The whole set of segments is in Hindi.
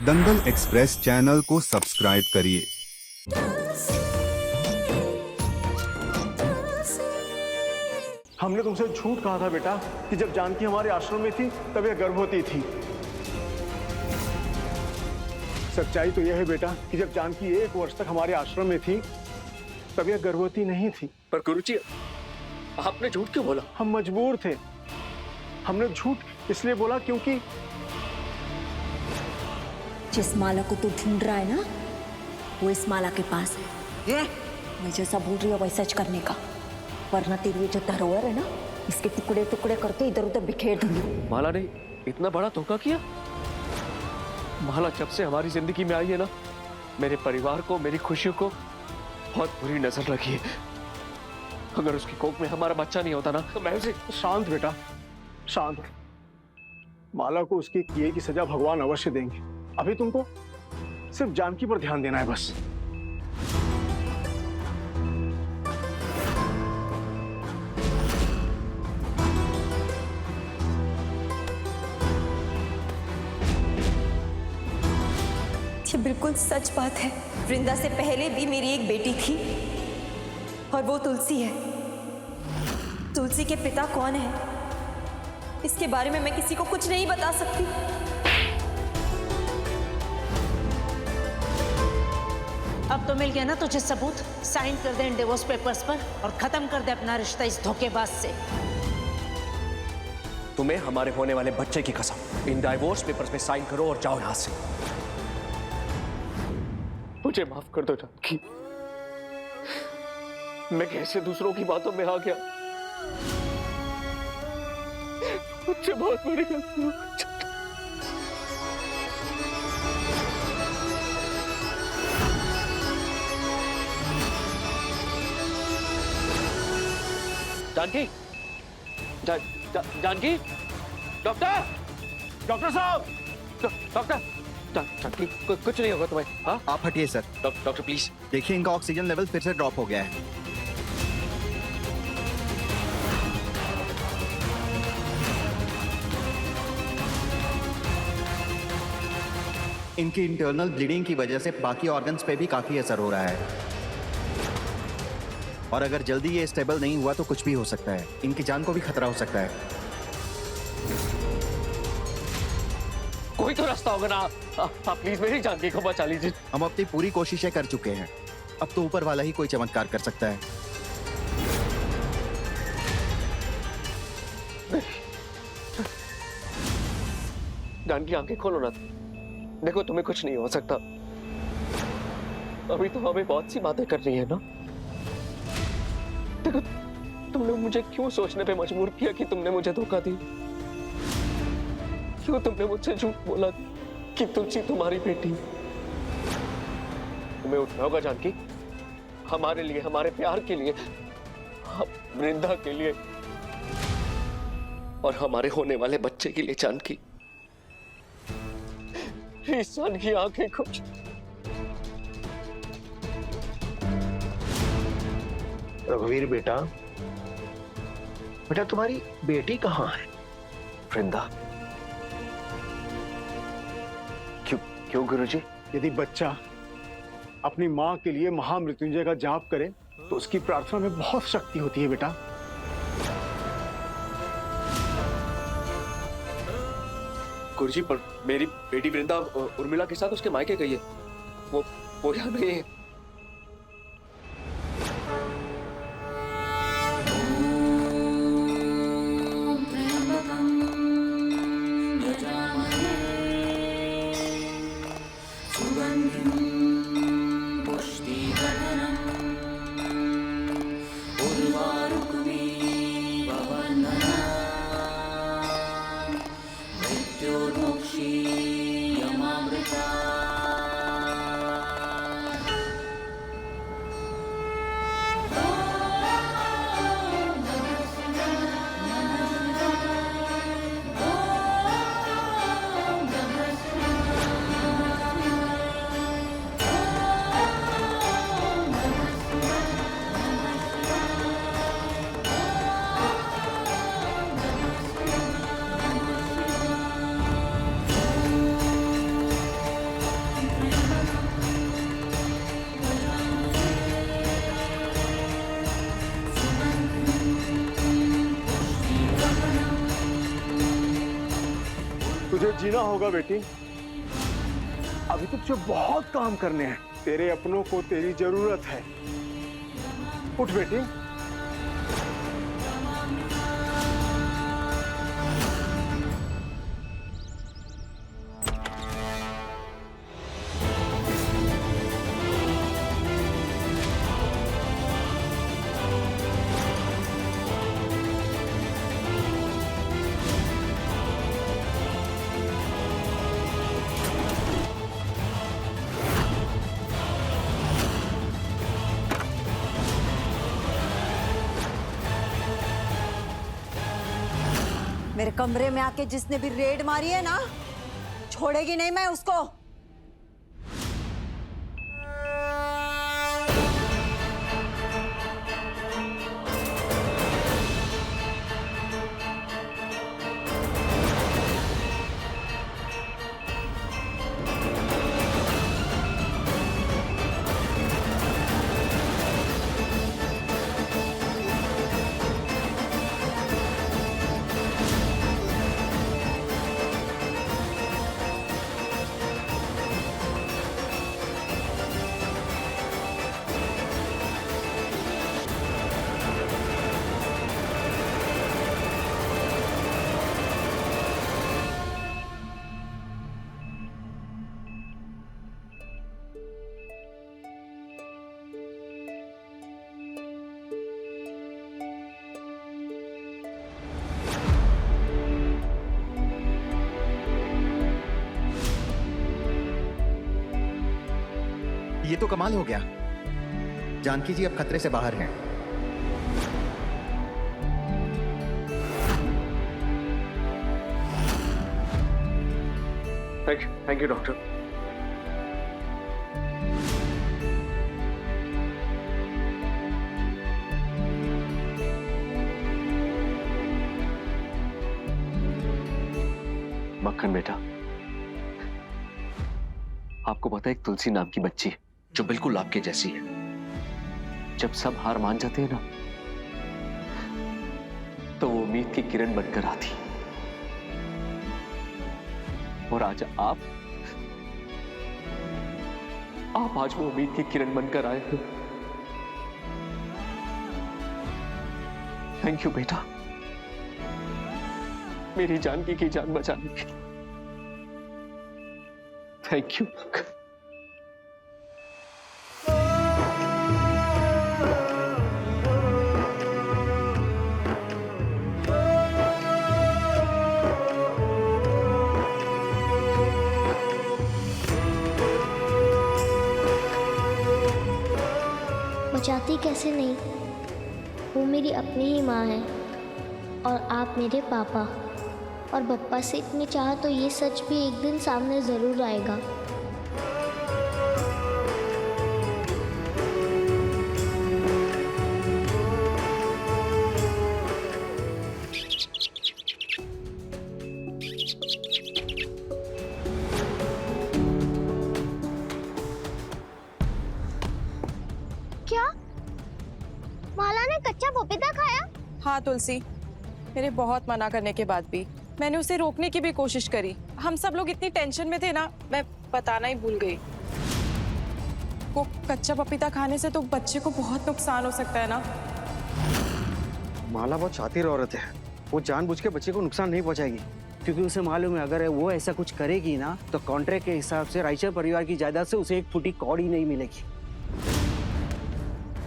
दंगल एक्सप्रेस चैनल को सब्सक्राइब करिए। हमने तुमसे झूठ कहा था बेटा कि जब जानकी हमारे आश्रम में थी तब यह गर्भवती थी। सच्चाई तो यह है बेटा कि जब जानकी 1 वर्ष तक हमारे आश्रम में थी तब यह गर्भवती नहीं थी। पर गुरुजी, आपने झूठ क्यों बोला? हम मजबूर थे। हमने झूठ इसलिए बोला क्योंकि जिस माला को तू ढूंढ रहा है ना, वो इस माला के पास है। मैं जैसा बोल रही हूँ वैसा सच करने का, वरना तेरी ये जो धरोहर है ना, इसके टुकड़े टुकड़े करके इधर उधर बिखेर दूंगी। माला ने इतना बड़ा धोखा किया? माला जब से हमारी जिंदगी में आई है ना, मेरे परिवार को, मेरी खुशियों को बहुत बुरी नजर लगी है। अगर उसकी कोख में हमारा बच्चा नहीं होता ना तो मैं उसे... शांत बेटा, शांत। माला को उसके किए की सजा भगवान अवश्य देंगे। अभी तुमको सिर्फ जानकी पर ध्यान देना है बस। ये बिल्कुल सच बात है। वृंदा से पहले भी मेरी एक बेटी थी और वो तुलसी है। तुलसी के पिता कौन है, इसके बारे में मैं किसी को कुछ नहीं बता सकती। अब तो मिल गया ना तुझे सबूत। साइन कर दे इन डिवोर्स पेपर्स पर और खत्म कर दे अपना रिश्ता इस धोखेबाज से। तुम्हें हमारे होने वाले बच्चे की कसम, इन डाइवोर्स पेपर्स पे साइन करो और जाओ यहां से। मुझे माफ कर दो जानकी, मैं कैसे दूसरों की बातों में आ गया। मुझे बहुत बड़ी गलती हो गई। जानकी, जानकी, डॉक्टर, डॉक्टर साहब, डॉक्टर, जानकी, कुछ नहीं होगा तुम्हें। हाँ, आप हटिए सर। डॉक्टर प्लीज देखिए, इनका ऑक्सीजन लेवल फिर से ड्रॉप हो गया है। इनकी इंटरनल ब्लीडिंग की वजह से बाकी ऑर्गन्स पे भी काफी असर हो रहा है और अगर जल्दी ये स्टेबल नहीं हुआ तो कुछ भी हो सकता है। इनकी जान को भी खतरा हो सकता है। कोई तो रास्ता होगा ना। आप प्लीज मेरी जानकी को बचा लीजिए। हम अपनी पूरी कोशिशें कर चुके हैं, अब तो ऊपर वाला ही कोई चमत्कार कर सकता है। जानकी, आंखें खोलो ना। देखो, तुम्हें कुछ नहीं हो सकता। अभी तो हमें बहुत सी बातें करनी है ना। देखो, तुमने मुझे क्यों सोचने पे मजबूर किया कि तुमने मुझे धोखा दी? क्यों तुमने मुझसे झूठ बोला कि तुलसी तुम्हारी बेटी? तुम्हें उठना होगा जानकी, हमारे लिए, हमारे प्यार के लिए, वृंदा के लिए और हमारे होने वाले बच्चे के लिए। जानकी, ईशान की आंखें खोल। रघुवीर बेटा, बेटा तुम्हारी बेटी कहाँ है? वृंदा। क्यों गुरुजी? यदि बच्चा अपनी माँ के लिए महामृत्युंजय का जाप करे तो उसकी प्रार्थना में बहुत शक्ति होती है बेटा। गुरुजी, पर मेरी बेटी वृंदा उर्मिला के साथ उसके मायके गई है। वो यहाँ नहीं है। जीना होगा बेटी। अभी तो तुझे बहुत काम करने हैं। तेरे अपनों को तेरी जरूरत है। उठ बेटी। मेरे कमरे में आके जिसने भी रेड मारी है ना, छोड़ेगी नहीं मैं उसको। ये तो कमाल हो गया। जानकी जी अब खतरे से बाहर हैं। Thank you doctor. मक्खन बेटा, आपको पता है एक तुलसी नाम की बच्ची है जो बिल्कुल आपके जैसी है। जब सब हार मान जाते हैं ना, तो वो उम्मीद की किरण बनकर आती। और आज आप आज वो उम्मीद की किरण बनकर आए हो। थैंक यू बेटा, मेरी जानकी की जान बचाने के लिए। Thank you. बचाती कैसे नहीं, वो मेरी अपनी ही माँ है और आप मेरे पापा। और पप्पा से इतनी चाह तो ये सच भी एक दिन सामने ज़रूर आएगा। क्या माला ने कच्चा पपीता खाया? हाँ तुलसी, मेरे बहुत मना करने के बाद भी मैंने उसे रोकने की भी कोशिश करी। हम सब लोग इतनी टेंशन में थे ना, मैं बताना ही भूल गई। वो कच्चा पपीता खाने से तो बच्चे को बहुत नुकसान हो सकता है ना। माला बहुत शातिर औरत है। वो जानबूझ के बच्चे को नुकसान नहीं पहुंचाएगी, क्योंकि उसे मालूम है अगर वो ऐसा कुछ करेगी ना तो कॉन्ट्रैक्ट के हिसाब से राइचर परिवार की जायदाद से उसे एक फुटी कौड़ी नहीं मिलेगी।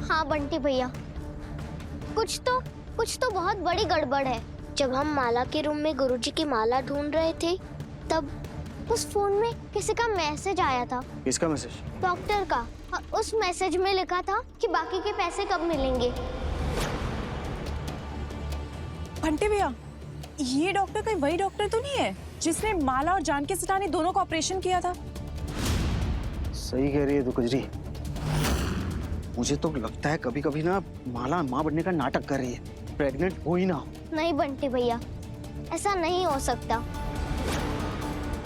हाँ बंटी भैया, कुछ तो बहुत बड़ी गड़बड़ है। जब हम माला के रूम में गुरुजी की माला ढूंढ रहे थे, तब उस फोन में किसी का मैसेज आया था। किसका मैसेज? डॉक्टर का। और उस मैसेज में लिखा था कि बाकी के पैसे कब मिलेंगे। बंटी भैया, ये डॉक्टर कोई वही डॉक्टर तो नहीं है जिसने माला और जानकी सटानी दोनों का ऑपरेशन किया था? सही कह रही है तू गुजरी। मुझे तो लगता है कभी कभी ना माला माँ बनने का नाटक कर रही है, प्रेग्नेंट हो ही ना हो। नहीं बंटी भैया, ऐसा नहीं हो सकता।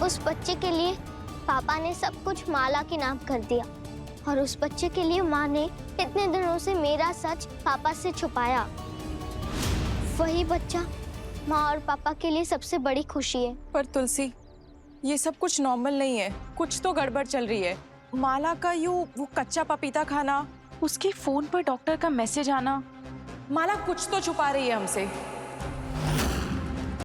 उस बच्चे के लिए पापा ने सब कुछ माला के नाम कर दिया, और उस बच्चे के लिए माँ ने इतने दिनों से मेरा सच पापा से छुपाया। वही बच्चा माँ और पापा के लिए सबसे बड़ी खुशी है। पर तुलसी, ये सब कुछ नॉर्मल नहीं है, कुछ तो गड़बड़ चल रही है। माला का वो कच्चा पपीता खाना, उसके फोन पर डॉक्टर का मैसेज आना, माला कुछ तो छुपा रही है हमसे।